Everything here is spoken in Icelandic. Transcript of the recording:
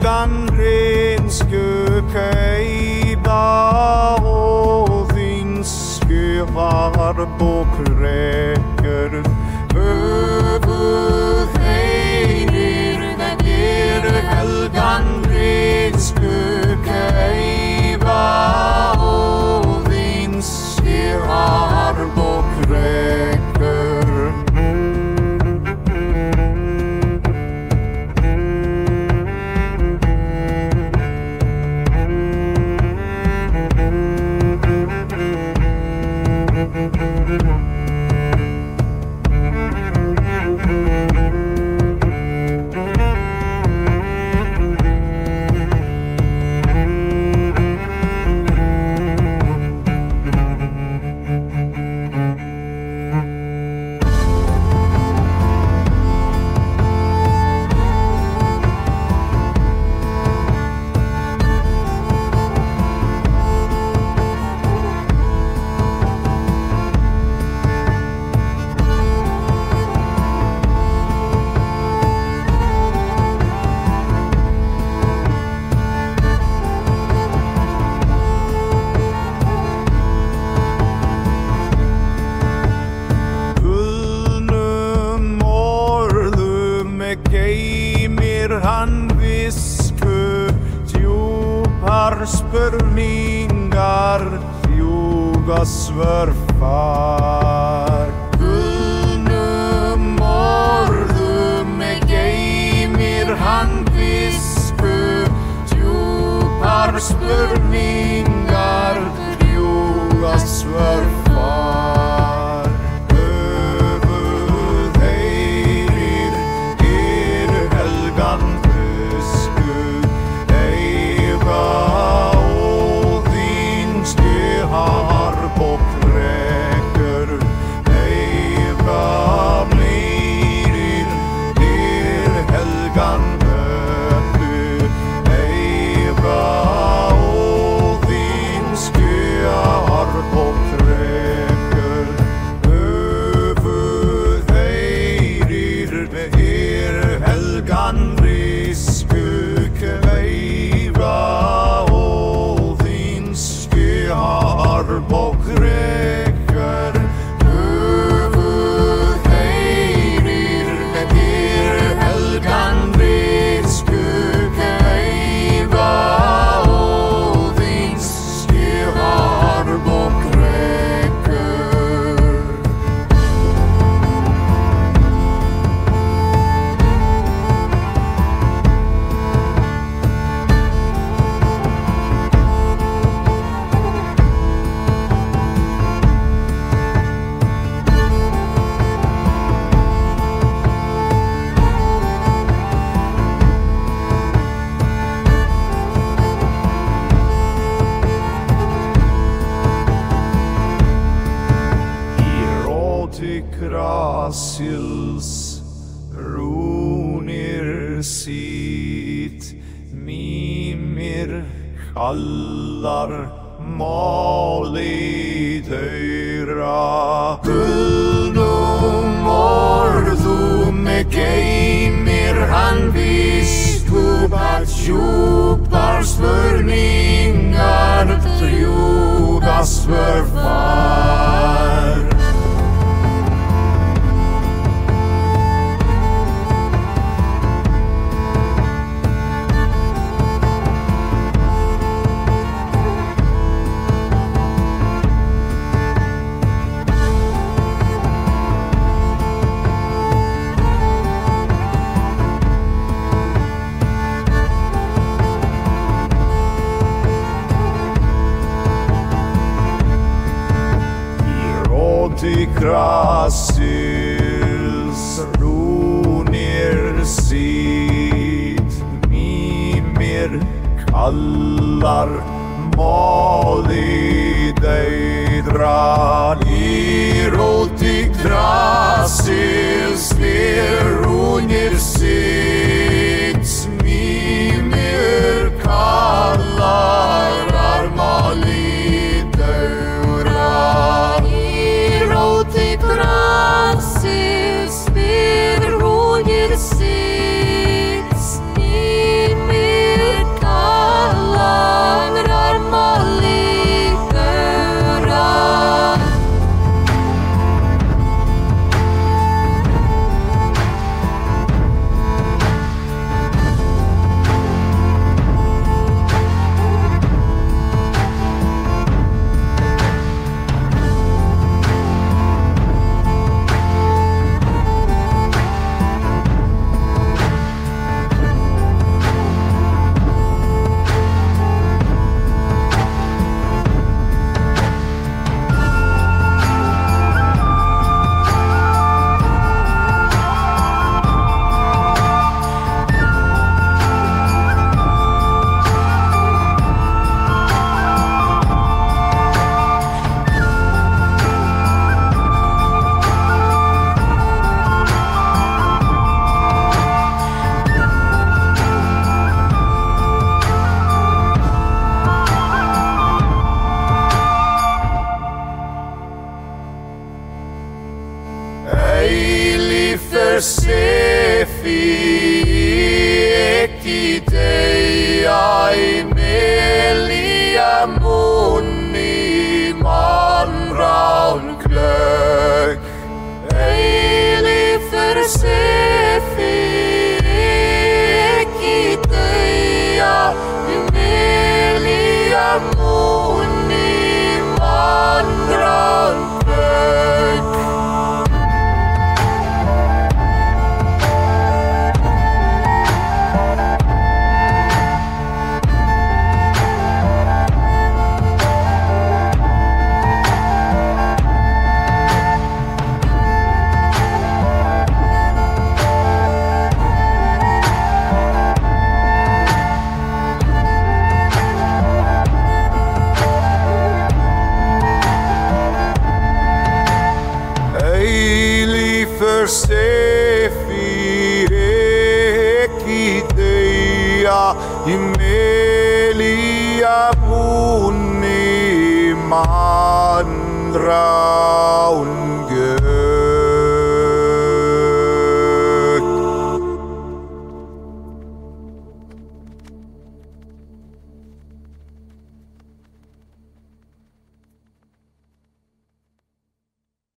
helgan renske keiba og vinske harbokreker Høvud heilir det helgan renske keiba og vinske harbokreker Spurningar fljúga svörfar Guðnum orðum geymir hann visku djúpar spurningar fljúga svörfar Höfuð heyrir helgan visku eiga harbokreker eiga blírir helgan höfu eiga óðinske harbokreker höfuð heyrir helgan risku keifa óðinske harbokreker höfuð heyrir helgan risku keifa óðinske harbokreker Grasils runir sit mimir kallar mali þeirra Guðnum orðum geymir hann viskupar djúpar spurningar fljúga svörfar Grasils runir sit mimir kallar mali þeirra Íróti grasils runir sit mimir kallar mali þeirra Gracias, versefi ekidea Emilia munni manraun glögg Eili versefi ekidea Emilia munni manraun glögg Versefi ekidea Emilia munni mandraun